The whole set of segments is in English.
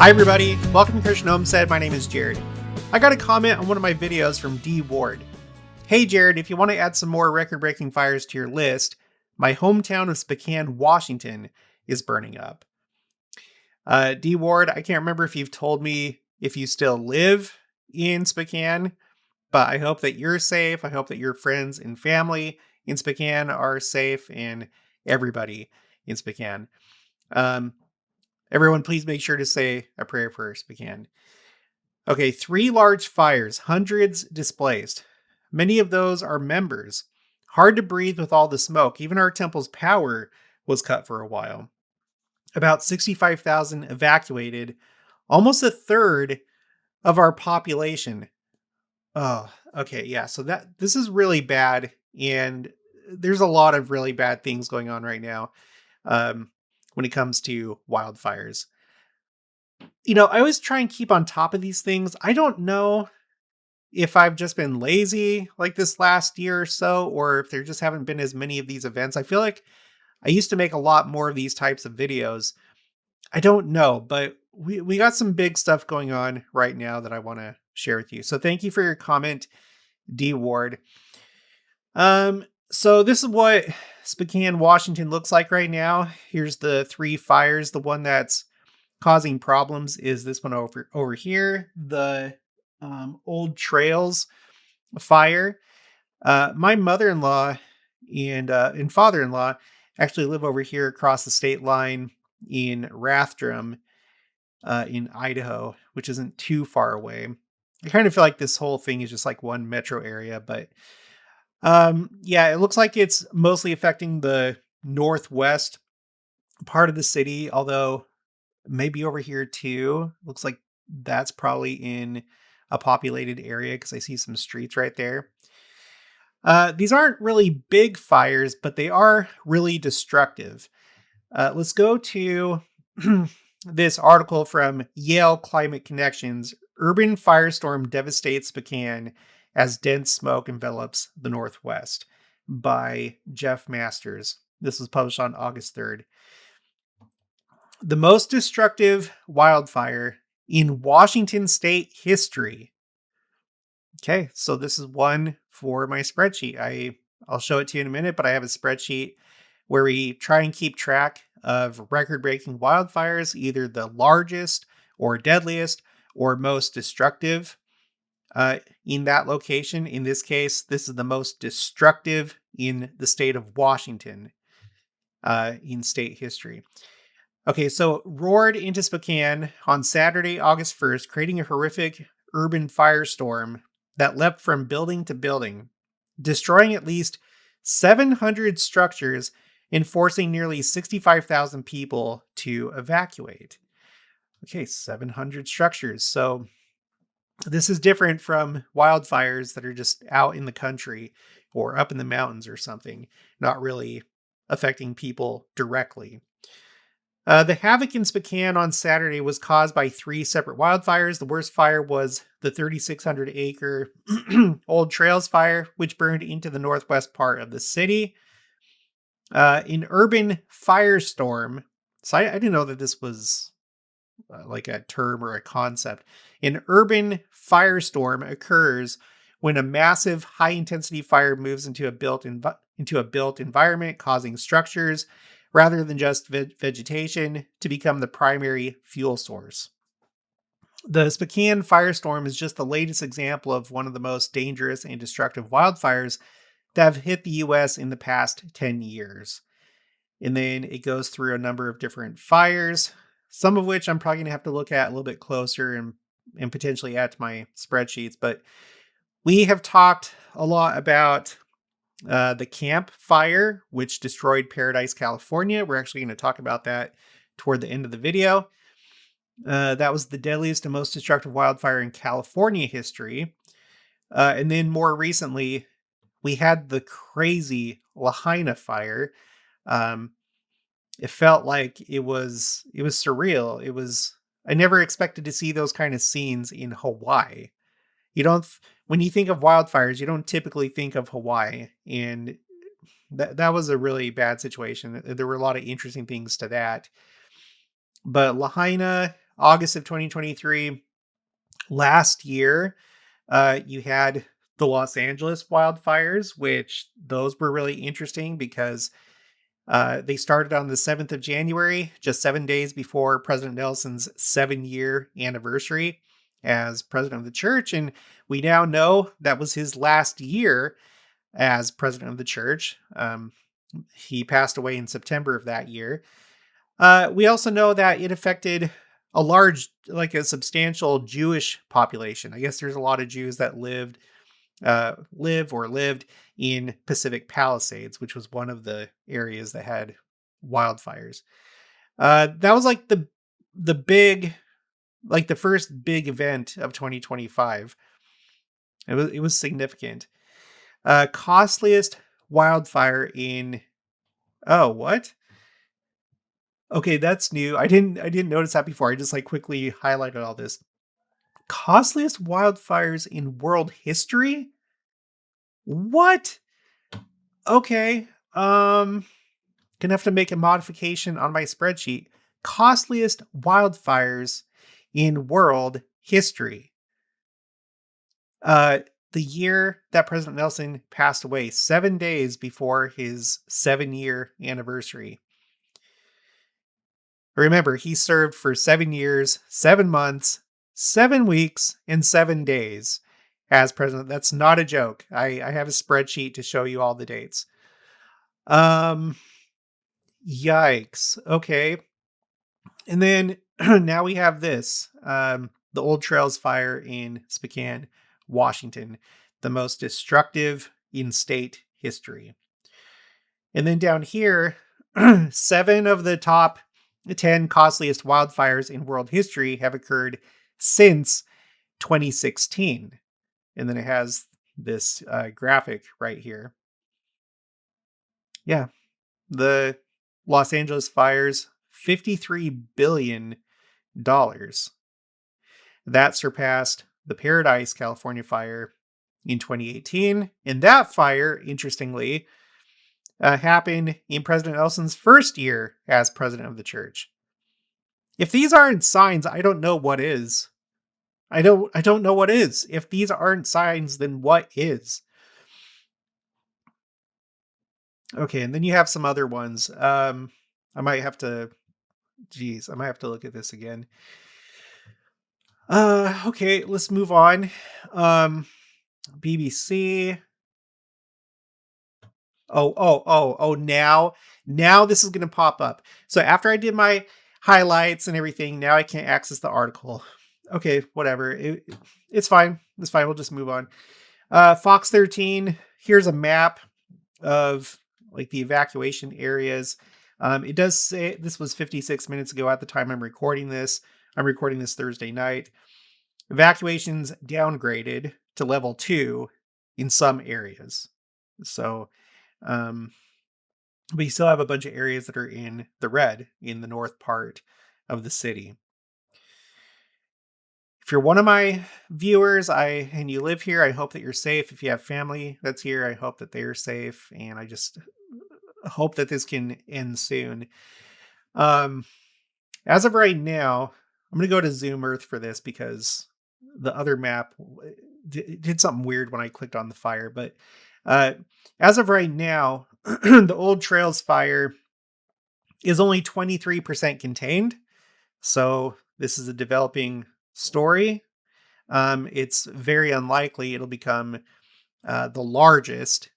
Hi everybody, welcome to Christian Homestead. My name is Jared. I got a comment on one of my videos from D Ward. Hey Jared, if you want to add some more record-breaking fires to your list, my hometown of Spokane, Washington is burning up. D Ward, I can't remember if you've told me if you still live in Spokane, but I hope that you're safe. I hope that your friends and family in Spokane are safe, and everybody in Spokane. Everyone, please make sure to say a prayer for Spokane. Okay, 3 large fires, hundreds displaced. Many of those are members. Hard to breathe with all the smoke. Even our temple's power was cut for a while. About 65,000 evacuated, almost a third of our population. Oh, okay, yeah. So this is really bad, and there's a lot of really bad things going on right now when it comes to wildfires. You know, I always try and keep on top of these things. I don't know if I've just been lazy like this last year or so, or if there just haven't been as many of these events. I feel like I used to make a lot more of these types of videos. I don't know, but we got some big stuff going on right now that I want to share with you. So thank you for your comment, D Ward. So this is what Spokane, Washington looks like right now. Here's the 3 fires. The one that's causing problems is this one over here, the Old Trails fire. My mother-in-law and father-in-law actually live over here across the state line in Rathdrum, in Idaho, which isn't too far away. I kind of feel like this whole thing is just like one metro area, but yeah, it looks like it's mostly affecting the northwest part of the city, although maybe over here too. Looks like that's probably in a populated area because I see some streets right there. These aren't really big fires, but they are really destructive. Let's go to this article from Yale Climate Connections. Urban firestorm devastates Spokane as dense smoke envelops the Northwest, by Jeff Masters. This was published on August 3rd. The most destructive wildfire in Washington state history. Okay, so this is one for my spreadsheet. I'll show it to you in a minute, but I have a spreadsheet where we try and keep track of record-breaking wildfires, either the largest or deadliest or most destructive in that location. In this case, this is the most destructive in the state of Washington in state history. Okay, so roared into Spokane on Saturday, August 1st, creating a horrific urban firestorm that leapt from building to building, destroying at least 700 structures and forcing nearly 65,000 people to evacuate. Okay, 700 structures. So this is different from wildfires that are just out in the country or up in the mountains or something, not really affecting people directly. The havoc in Spokane on Saturday was caused by 3 separate wildfires. The worst fire was the 3,600 acre Old Trails fire, which burned into the northwest part of the city. An urban firestorm. So I didn't know that this was like a term or a concept. An urban firestorm occurs when a massive high intensity fire moves into a built environment, causing structures rather than just vegetation to become the primary fuel source. The Spokane firestorm is just the latest example of one of the most dangerous and destructive wildfires that have hit the US in the past 10 years. And then it goes through a number of different fires, some of which I'm probably going to have to look at a little bit closer and potentially add to my spreadsheets. But we have talked a lot about the Camp Fire, which destroyed Paradise, California. We're actually going to talk about that toward the end of the video. That was the deadliest and most destructive wildfire in California history. And then more recently, we had the crazy Lahaina fire. It felt like it was surreal. I never expected to see those kind of scenes in Hawaii. When you think of wildfires, you don't typically think of Hawaii, and that was a really bad situation. There were a lot of interesting things to that. But Lahaina, August of 2023, last year, you had the Los Angeles wildfires, which those were really interesting because they started on the 7th of January, just 7 days before President Nelson's 7-year anniversary as president of the church. And we now know that was his last year as president of the church. He passed away in September of that year. We also know that it affected a large, like a substantial Jewish population. I guess there's a lot of Jews that lived in Pacific Palisades, which was one of the areas that had wildfires. That was like the big, like the first big event of 2025. It was significant. Costliest wildfire in oh what? Okay, that's new. I didn't notice that before. I just like quickly highlighted all this. Costliest wildfires in world history? What? Okay. Gonna have to make a modification on my spreadsheet. Costliest wildfires in world history. The year that President Nelson passed away, 7 days before his 7-year anniversary. Remember, he served for 7 years, 7 months, 7 weeks, and 7 days as president. That's not a joke. I have a spreadsheet to show you all the dates. Yikes. Okay. And then now we have this. The Old Trails fire in Spokane, Washington, the most destructive in state history. And then down here, 7 of the top 10 costliest wildfires in world history have occurred since 2016. And then it has this graphic right here. Yeah, the Los Angeles fires, $53 billion. That surpassed the Paradise, California fire in 2018. And that fire, interestingly, happened in President Nelson's first year as president of the church. If these aren't signs, I don't know what is. I don't know what is. If these aren't signs, then what is? Okay, and then you have some other ones. I might have to look at this again. Okay, let's move on. BBC. Now this is going to pop up. So after I did my highlights and everything, now I can't access the article. Okay, whatever. It's fine. It's fine. We'll just move on. Fox 13. Here's a map of like the evacuation areas. It does say this was 56 minutes ago at the time I'm recording this. I'm recording this Thursday night. Evacuations downgraded to level 2 in some areas. So, but you still have a bunch of areas that are in the red in the north part of the city. If you're one of my viewers, and you live here, I hope that you're safe. If you have family that's here, I hope that they are safe, and I just hope that this can end soon. As of right now, I'm going to go to Zoom Earth for this because the other map did something weird when I clicked on the fire. But as of right now, the Old Trails fire is only 23% contained. So this is a developing story. It's very unlikely it'll become the largest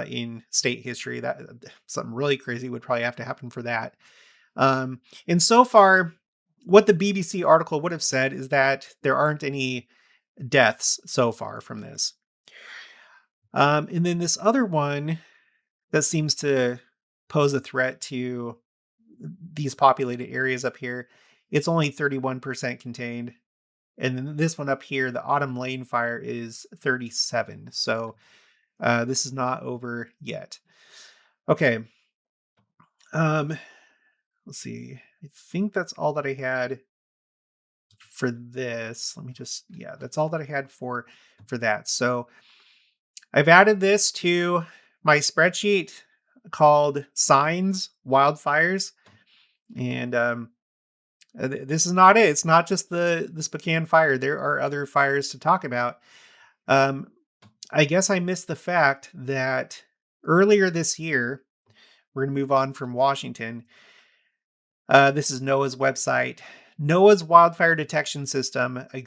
in state history. That something really crazy would probably have to happen for that. And so far, what the BBC article would have said is that there aren't any deaths so far from this. And then this other one that seems to pose a threat to these populated areas up here, it's only 31% contained. And then this one up here, the Autumn Lane fire, is 37. So this is not over yet. Okay. Let's see. I think that's all that I had for this. That's all that I had for that. So I've added this to my spreadsheet called Signs Wildfires. And This is not it. It's not just the Spokane fire. There are other fires to talk about. Um, I guess I missed the fact that earlier this year, we're going to move on from Washington. This is NOAA's website. NOAA's wildfire detection system, a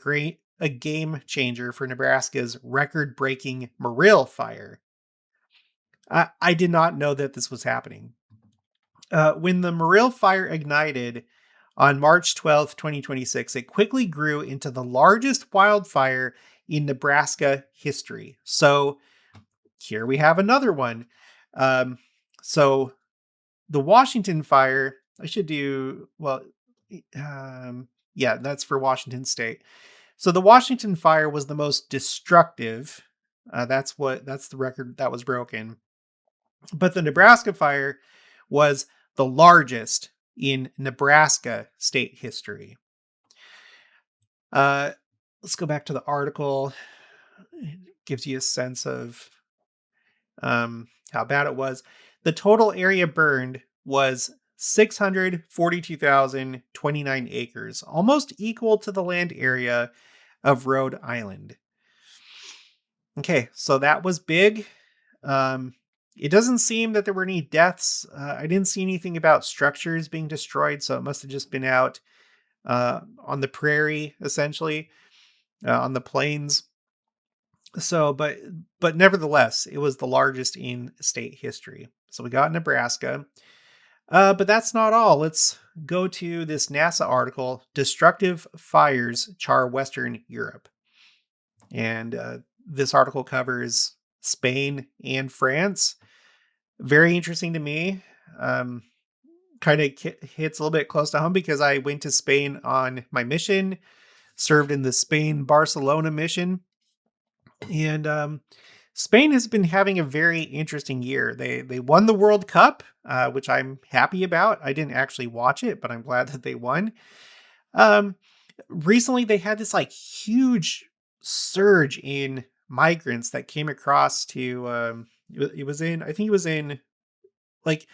game changer for Nebraska's record-breaking Morill fire. I did not know that this was happening. When the Morill fire ignited on March 12th, 2026, it quickly grew into the largest wildfire in Nebraska history. So here we have another one. So the Washington fire, I should do, well, yeah, that's for Washington State. So the Washington fire was the most destructive. That's the record that was broken. But the Nebraska fire was the largest in Nebraska state history. Let's go back to the article. It gives you a sense of how bad it was. The total area burned was 642,029 acres, almost equal to the land area of Rhode Island. Okay, so that was big. It doesn't seem that there were any deaths. I didn't see anything about structures being destroyed, so it must have just been out on the prairie, essentially, on the plains. So, but nevertheless, it was the largest in state history. So we got Nebraska. But that's not all. Let's go to this NASA article, Destructive Fires Char Western Europe. And this article covers Spain and France. Very interesting to me. Kind of hits a little bit close to home because I went to Spain on my mission, served in the Spain-Barcelona mission. And Spain has been having a very interesting year. They won the World Cup, which I'm happy about. I didn't actually watch it, but I'm glad that they won. Recently, they had this like huge surge in migrants that came across to. It was in, I think it was in, like,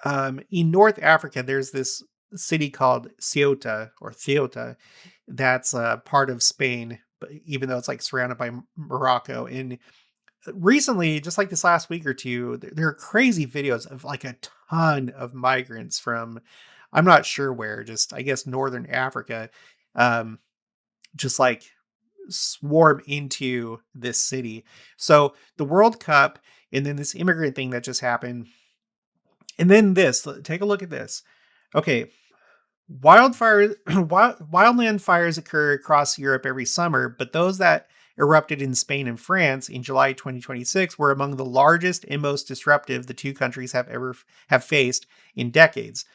in North Africa. There's this city called Ceuta that's part of Spain, but even though it's like surrounded by Morocco. And recently, just like this last week or two, there are crazy videos of like a ton of migrants from, I'm not sure where, just I guess Northern Africa, just like swarm into this city. So the World Cup, and then this immigrant thing that just happened, and then this. Take a look at this. Okay, wildland fires occur across Europe every summer, but those that erupted in Spain and France in July 2026 were among the largest and most disruptive the two countries have faced in decades.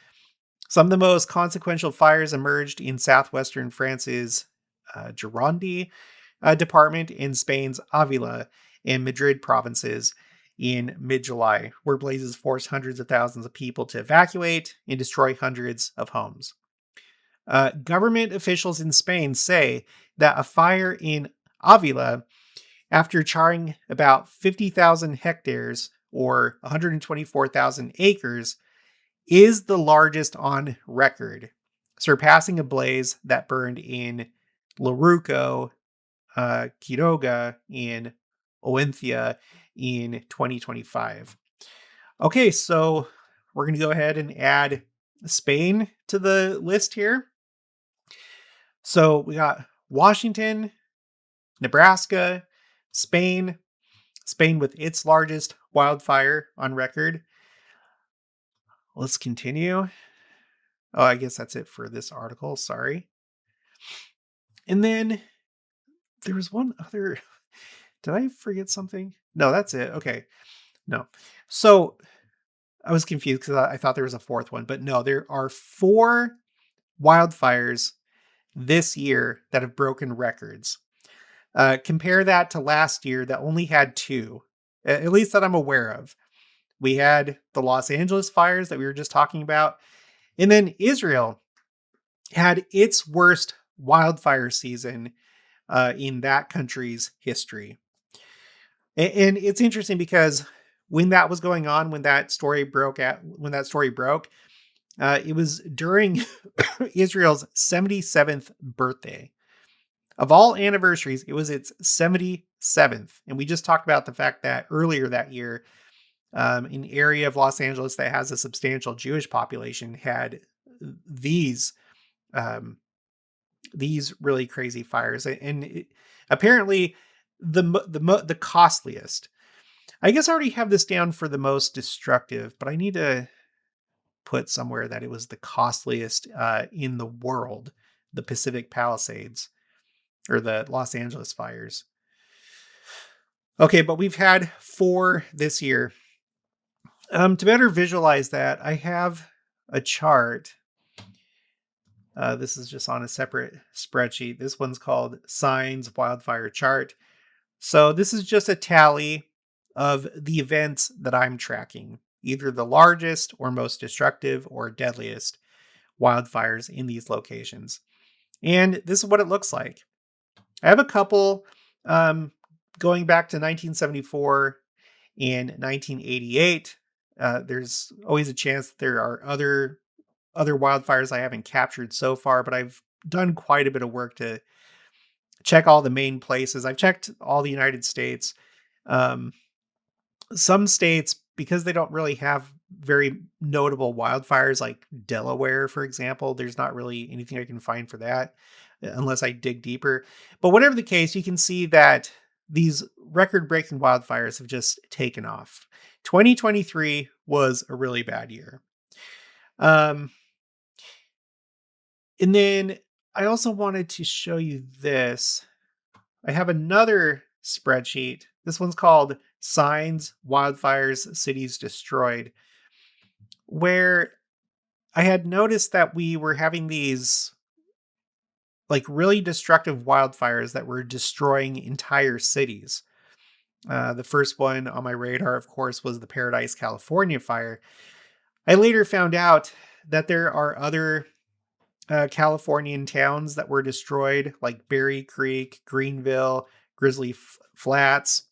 Some of the most consequential fires emerged in southwestern France's Gironde department, in Spain's Avila and Madrid provinces in mid-July, where blazes forced hundreds of thousands of people to evacuate and destroy hundreds of homes. Government officials in Spain say that a fire in Avila, after charring about 50,000 hectares or 124,000 acres, is the largest on record, surpassing a blaze that burned in Laruco, Quiroga, and Oenthia in 2025. Okay, so we're going to go ahead and add Spain to the list here. So we got Washington, Nebraska, Spain with its largest wildfire on record. Let's continue. Oh, I guess that's it for this article. Sorry. And then there was one other. Did I forget something? No, that's it. Okay. No. So I was confused because I thought there was a fourth one, but no, there are 4 wildfires this year that have broken records. Compare that to last year that only had 2, at least that I'm aware of. We had the Los Angeles fires that we were just talking about. And then Israel had its worst wildfire season in that country's history. And it's interesting because when that was going on, when that story broke, It was during Israel's 77th birthday. Of all anniversaries, it was its 77th. And we just talked about the fact that earlier that year, an area of Los Angeles that has a substantial Jewish population had these um, these really crazy fires, and apparently the costliest. I guess I already have this down for the most destructive, but I need to put somewhere that it was the costliest in the world, the Pacific Palisades or the Los Angeles fires. Okay, but we've had 4 this year. To better visualize that, I have a chart. This is just on a separate spreadsheet. This one's called Signs Wildfire Chart. So this is just a tally of the events that I'm tracking, either the largest or most destructive or deadliest wildfires in these locations. And this is what it looks like. I have a couple going back to 1974 and 1988. There's always a chance that there are other wildfires I haven't captured so far, but I've done quite a bit of work to check all the main places. I've checked all the United States. Um, some states, because they don't really have very notable wildfires, like Delaware, for example, there's not really anything I can find for that unless I dig deeper. But whatever the case, you can see that these record breaking wildfires have just taken off. 2023 was a really bad year. Um, and then I also wanted to show you this. I have another spreadsheet. This one's called Signs, Wildfires, Cities Destroyed, where I had noticed that we were having these like really destructive wildfires that were destroying entire cities. The first one on my radar, of course, was the Paradise, California fire. I later found out that there are other Californian towns that were destroyed, like Berry Creek, Greenville, Grizzly Flats.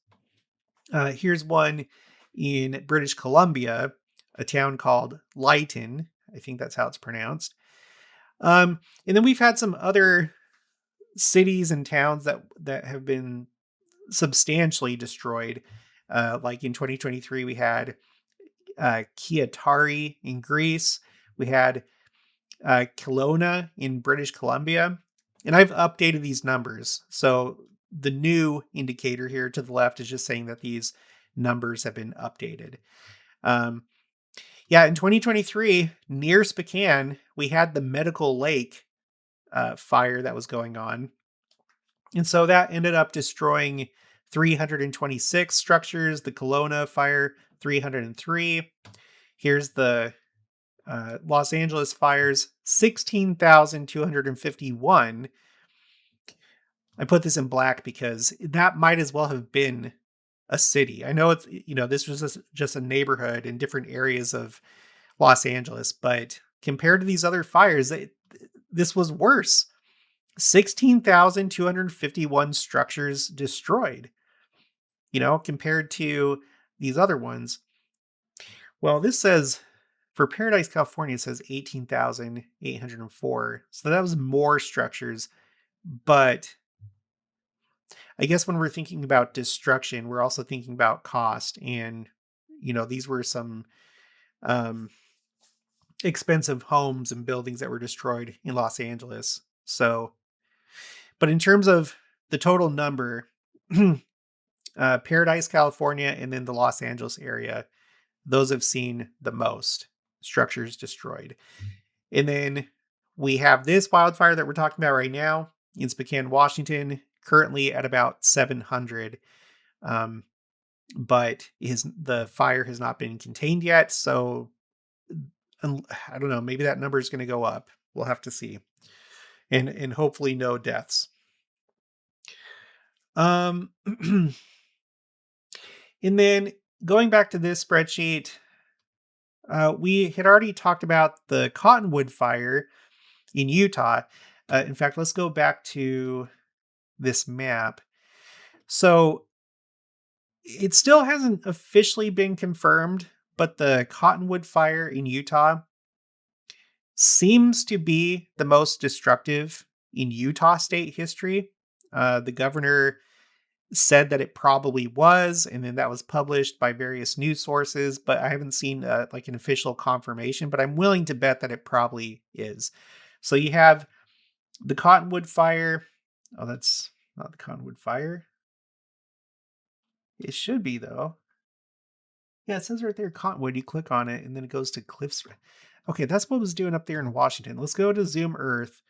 Here's one in British Columbia, a town called Lytton. I think that's how it's pronounced. And then we've had some other cities and towns that have been substantially destroyed. Like in 2023, we had Kiatari in Greece. We had Kelowna in British Columbia. And I've updated these numbers. So the new indicator here to the left is just saying that these numbers have been updated. In 2023, near Spokane, we had the Medical Lake fire that was going on. And so that ended up destroying 326 structures. The Kelowna fire, 303. Here's the Los Angeles fires, 16,251. I put this in black because that might as well have been a city. I know it's, this was just a neighborhood in different areas of Los Angeles, but compared to these other fires, this was worse. 16,251 structures destroyed, compared to these other ones. Well, this says for Paradise, California, it says 18,804. So that was more structures. But I guess when we're thinking about destruction, we're also thinking about cost. And, these were some expensive homes and buildings that were destroyed in Los Angeles. So, but in terms of the total number, Paradise, California, and then the Los Angeles area, those have seen the most structures destroyed. And then we have this wildfire that we're talking about right now in Spokane, Washington, currently at about 700. But the fire has not been contained yet. So I don't know, maybe that number is going to go up. We'll have to see. And hopefully no deaths. And then going back to this spreadsheet, we had already talked about the Cottonwood fire in Utah. In fact, let's go back to this map. So it still hasn't officially been confirmed, but the Cottonwood fire in Utah seems to be the most destructive in Utah state history. The governor said that it probably was, and then that was published by various news sources, but I haven't seen like an official confirmation, but I'm willing to bet that it probably is. So you have the Cottonwood fire. Oh, that's not the Cottonwood fire. It should be though. Yeah, it says right there Cottonwood. You click on it and then it goes to Cliffs. Okay, that's what it was doing up there in Washington. Let's go to Zoom Earth.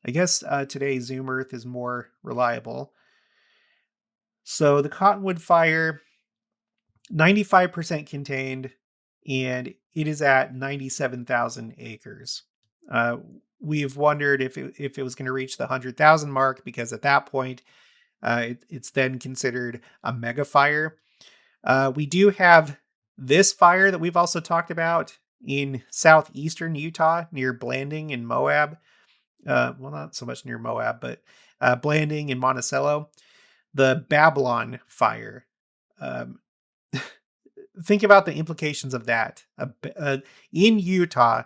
I guess today Zoom Earth is more reliable. So the Cottonwood fire, 95% contained, and it is at 97,000 acres. Uh, we've wondered if it was going to reach the 100,000 mark, because at that point, it's then considered a mega fire. We do have this fire that we've also talked about in southeastern Utah near Blanding and Moab. Well, not so much near Moab, but Blanding and Monticello. The Babylon fire. Um, think about the implications of that. In Utah,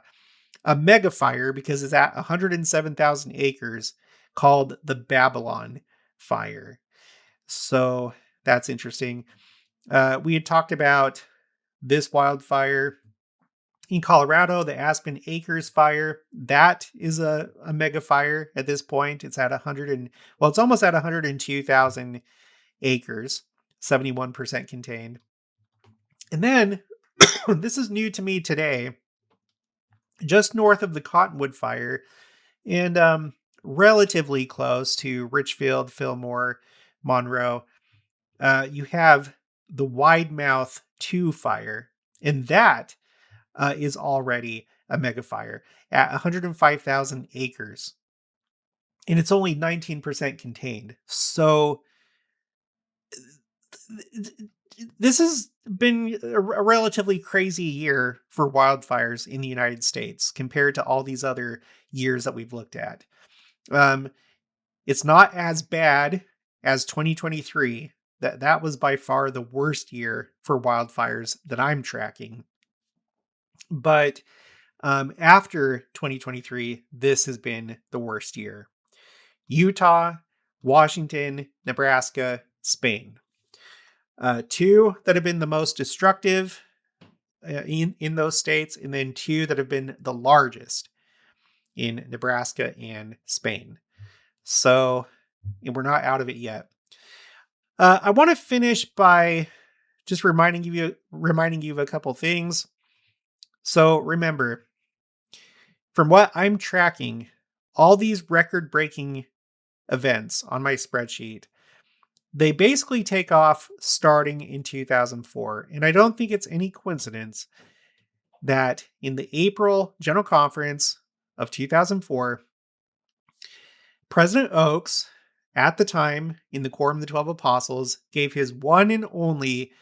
a mega fire, because it's at 107,000 acres, called the Babylon fire. So that's interesting. We had talked about this wildfire in Colorado, the Aspen Acres fire. That is a mega fire at this point. It's at it's almost at 102,000 acres, 71% contained. And then this is new to me today, just north of the Cottonwood fire and relatively close to Richfield, Fillmore, Monroe, you have the Wide Mouth 2 fire. And that is already a mega fire at 105,000 acres. And it's only 19% contained. So this has been a relatively crazy year for wildfires in the United States compared to all these other years that we've looked at. It's not as bad as 2023. That was by far the worst year for wildfires that I'm tracking. But after 2023, this has been the worst year. Utah, Washington, Nebraska, Spain. Two that have been the most destructive in those states, and then two that have been the largest in Nebraska and Spain. So we're not out of it yet. I want to finish by just reminding you of a couple things. So remember, from what I'm tracking, all these record-breaking events on my spreadsheet, they basically take off starting in 2004. And I don't think it's any coincidence that in the April General Conference of 2004, President Oaks, at the time in the Quorum of the 12 Apostles, gave his one and only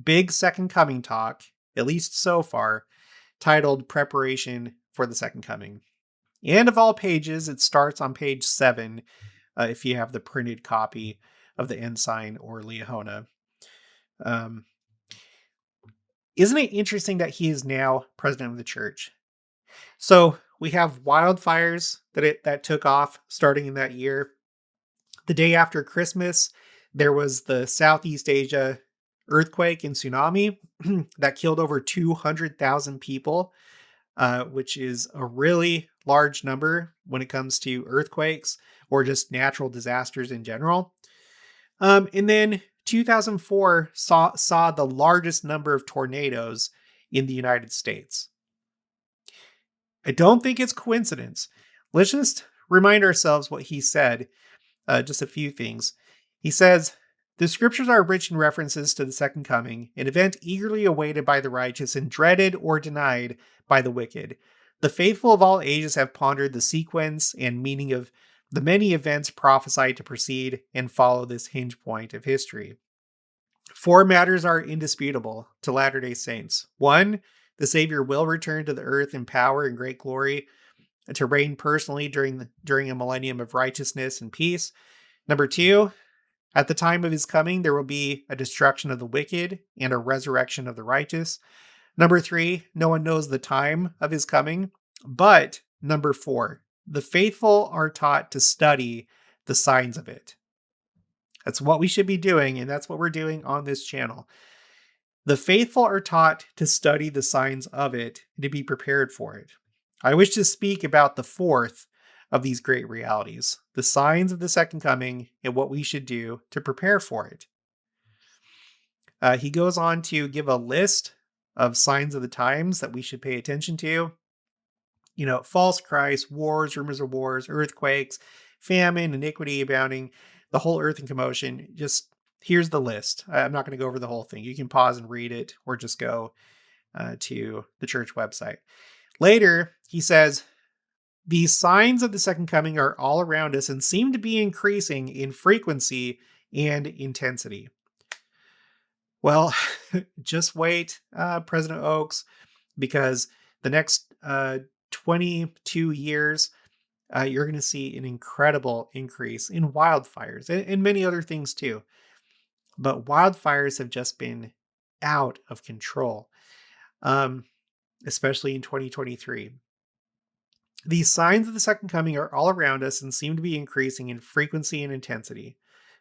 big Second Coming talk, at least so far, titled Preparation for the Second Coming. And of all pages, it starts on page 7, if you have the printed copy of the Ensign or Liahona. Isn't it interesting that he is now president of the church? So we have wildfires that took off starting in that year. The day after Christmas, there was the Southeast Asia earthquake and tsunami that killed over 200,000 people, which is a really large number when it comes to earthquakes or just natural disasters in general. And then 2004 saw the largest number of tornadoes in the United States. I don't think it's coincidence. Let's just remind ourselves what he said. Just a few things. He says, "The scriptures are rich in references to the second coming, an event eagerly awaited by the righteous and dreaded or denied by the wicked. The faithful of all ages have pondered the sequence and meaning of the many events prophesied to precede and follow this hinge point of history. 4 matters are indisputable to Latter-day Saints. 1, the Savior will return to the earth in power and great glory to reign personally during a millennium of righteousness and peace. Number 2, at the time of his coming, there will be a destruction of the wicked and a resurrection of the righteous. Number 3, no one knows the time of his coming. But number 4, the faithful are taught to study the signs of it. That's what we should be doing, and that's what we're doing on this channel. The faithful are taught to study the signs of it and to be prepared for it. I wish to speak about the fourth of these great realities, the signs of the second coming and what we should do to prepare for it. He goes on to give a list of signs of the times that we should pay attention to. False Christ, wars, rumors of wars, earthquakes, famine, iniquity abounding, the whole earth in commotion. Just here's the list. I'm not going to go over the whole thing. You can pause and read it or just go to the church website. Later, he says, these signs of the second coming are all around us and seem to be increasing in frequency and intensity. Well, just wait, President Oaks, because the next 22 years, you're going to see an incredible increase in wildfires and many other things too. But wildfires have just been out of control, especially in 2023. These signs of the second coming are all around us and seem to be increasing in frequency and intensity.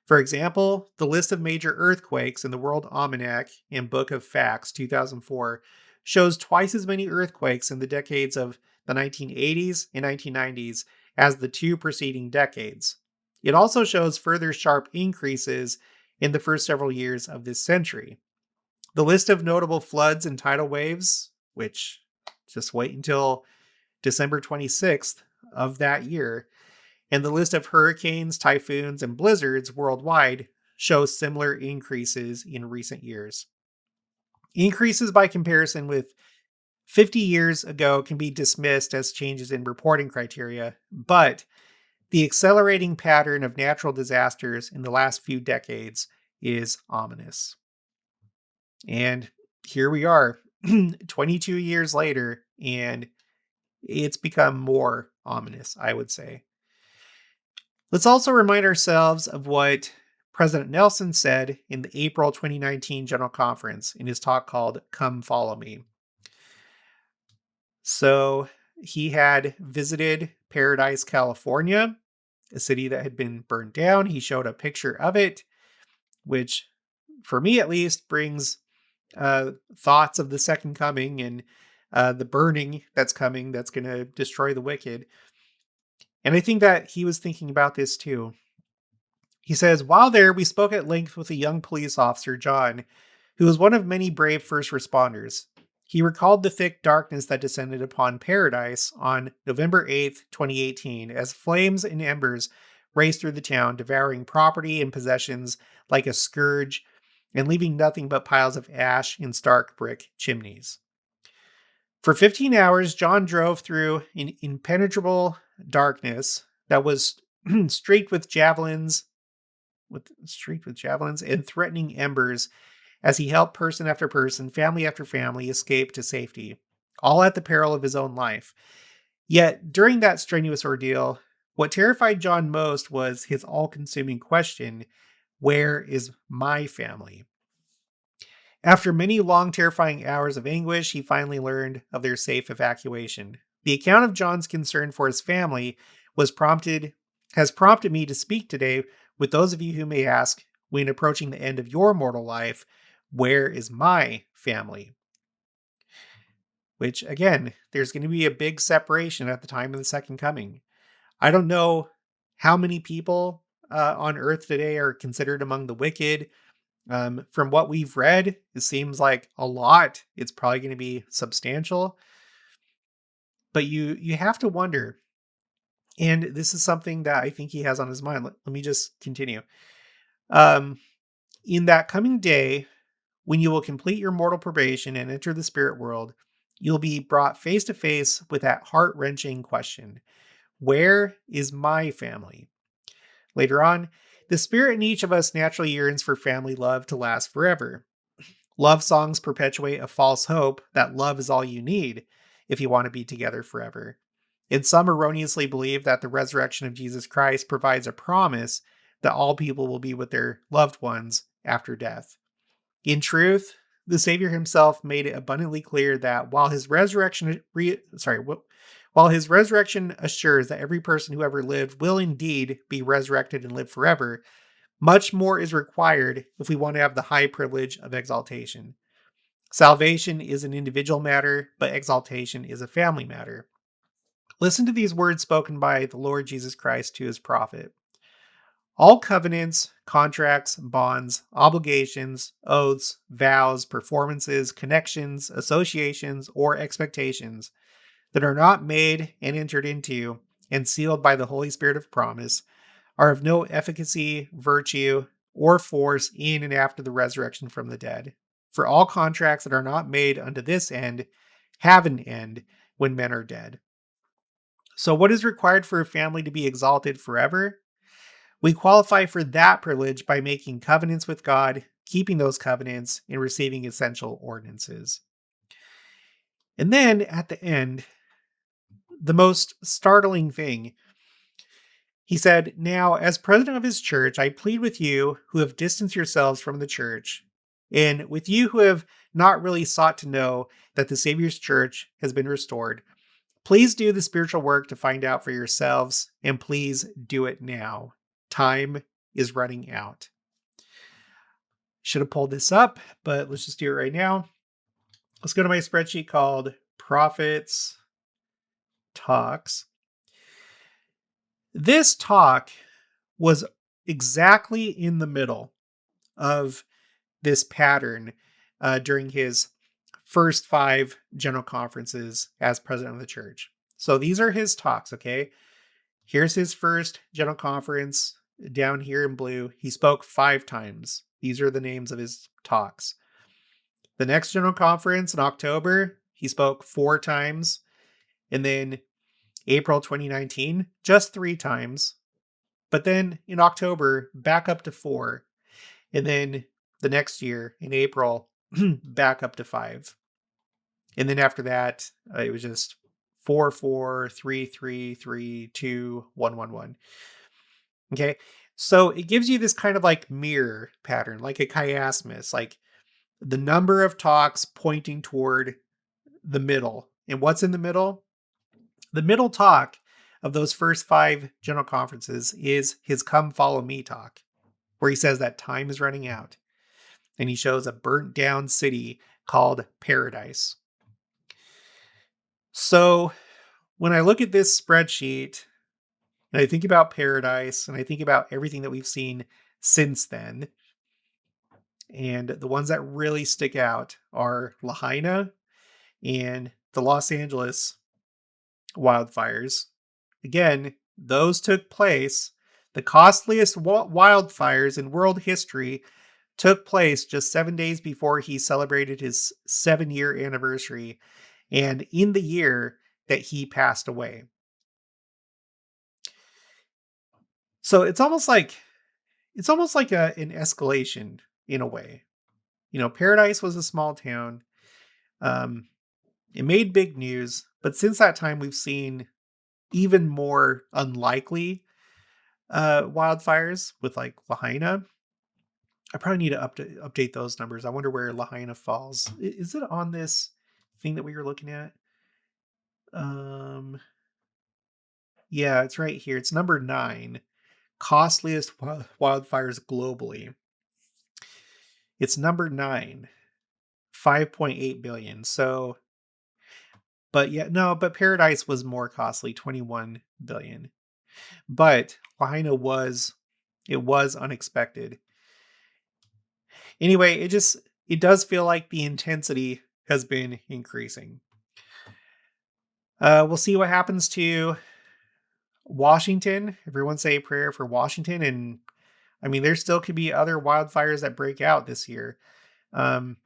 For example, the list of major earthquakes in the World Almanac and Book of Facts 2004 shows twice as many earthquakes in the decades of the 1980s and 1990s as the two preceding decades. It also shows further sharp increases in the first several years of this century. The list of notable floods and tidal waves, which just wait until December 26th of that year, and the list of hurricanes, typhoons, and blizzards worldwide shows similar increases in recent years. Increases by comparison with 50 years ago can be dismissed as changes in reporting criteria, but the accelerating pattern of natural disasters in the last few decades is ominous. And here we are, 22 years later, and it's become more ominous, I would say. Let's also remind ourselves of what President Nelson said in the April 2019 General Conference in his talk called Come Follow Me. So he had visited Paradise, California, a city that had been burned down. He showed a picture of it, which, for me at least, brings thoughts of the second coming and the burning that's coming that's going to destroy the wicked. And I think that he was thinking about this too. He says, while there, we spoke at length with a young police officer, John, who was one of many brave first responders. He recalled the thick darkness that descended upon Paradise on November 8th, 2018, as flames and embers raced through the town, devouring property and possessions like a scourge and leaving nothing but piles of ash and stark brick chimneys. For 15 hours, John drove through an impenetrable darkness that was streaked with javelins and threatening embers as he helped person after person, family after family escape to safety, all at the peril of his own life. Yet, during that strenuous ordeal, what terrified John most was his all-consuming question, where is my family? After many long, terrifying hours of anguish, he finally learned of their safe evacuation. The account of John's concern for his family has prompted me to speak today with those of you who may ask, when approaching the end of your mortal life, where is my family? Which, again, there's going to be a big separation at the time of the second coming. I don't know how many people on earth today are considered among the wicked. From what we've read, it seems like a lot. It's probably going to be substantial. But you have to wonder, and this is something that I think he has on his mind. Let me just continue. In that coming day, when you will complete your mortal probation and enter the spirit world, you'll be brought face to face with that heart-wrenching question, where is my family? Later on, the spirit in each of us naturally yearns for family love to last forever. Love songs perpetuate a false hope that love is all you need if you want to be together forever. And some erroneously believe that the resurrection of Jesus Christ provides a promise that all people will be with their loved ones after death. In truth, the Savior himself made it abundantly clear that while While his resurrection assures that every person who ever lived will indeed be resurrected and live forever, much more is required if we want to have the high privilege of exaltation. Salvation is an individual matter, but exaltation is a family matter. Listen to these words spoken by the Lord Jesus Christ to his prophet. All covenants, contracts, bonds, obligations, oaths, vows, performances, connections, associations, or expectations that are not made and entered into and sealed by the Holy Spirit of promise are of no efficacy, virtue, or force in and after the resurrection from the dead. For all contracts that are not made unto this end have an end when men are dead. So what is required for a family to be exalted forever? We qualify for that privilege by making covenants with God, keeping those covenants, and receiving essential ordinances. And then at the end, the most startling thing, he said, "Now, as president of his church, I plead with you who have distanced yourselves from the church, and with you who have not really sought to know that the Savior's church has been restored. Please do the spiritual work to find out for yourselves, and please do it now. Time is running out." Should have pulled this up, but let's just do it right now. Let's go to my spreadsheet called Prophets Talks. This talk was exactly in the middle of this pattern during his first 5 general conferences as president of the church. So these are his talks, okay? Here's his first general conference down here in blue. He spoke 5 times. These are the names of his talks. The next general conference in October, he spoke 4 times. And then April 2019, just 3 times. But then in October, back up to 4. And then the next year in April, back up to 5. And then after that, it was just 4, 4, 3, 3, 3, 2, 1, 1, 1. Okay. So it gives you this kind of like mirror pattern, like a chiasmus, like the number of talks pointing toward the middle. And what's in the middle? The middle talk of those first 5 general conferences is his "Come Follow Me" talk, where he says that time is running out. And he shows a burnt down city called Paradise. So when I look at this spreadsheet and I think about Paradise and I think about everything that we've seen since then, and the ones that really stick out are Lahaina and the Los Angeles wildfires. Again, those took place. The costliest wildfires in world history took place just 7 days before he celebrated his 7-year anniversary and in the year that he passed away. So it's almost like an escalation in a way. You know, Paradise was a small town. It made big news, but since that time we've seen even more unlikely wildfires with like Lahaina. I probably need to update those numbers. I wonder where Lahaina falls. Is it on this thing that we were looking at? Yeah, it's right here. It's number 9. Costliest wildfires globally. It's number 9. 5.8 billion. So, but Paradise was more costly, 21 billion. But Lahaina was unexpected. Anyway, it does feel like the intensity has been increasing. We'll see what happens to Washington. Everyone say a prayer for Washington. And I mean, there still could be other wildfires that break out this year. And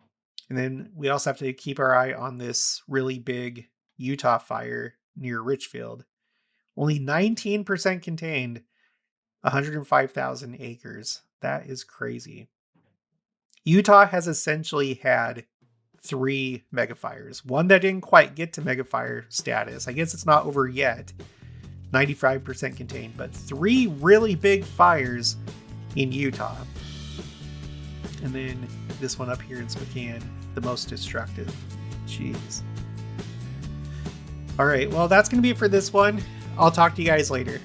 then we also have to keep our eye on this really big Utah fire near Richfield. Only 19% contained, 105,000 acres. That is crazy. Utah has essentially had 3 megafires. One that didn't quite get to megafire status. I guess it's not over yet. 95% contained, but 3 really big fires in Utah. And then this one up here in Spokane, the most destructive. Jeez. All right, well, that's going to be it for this one. I'll talk to you guys later.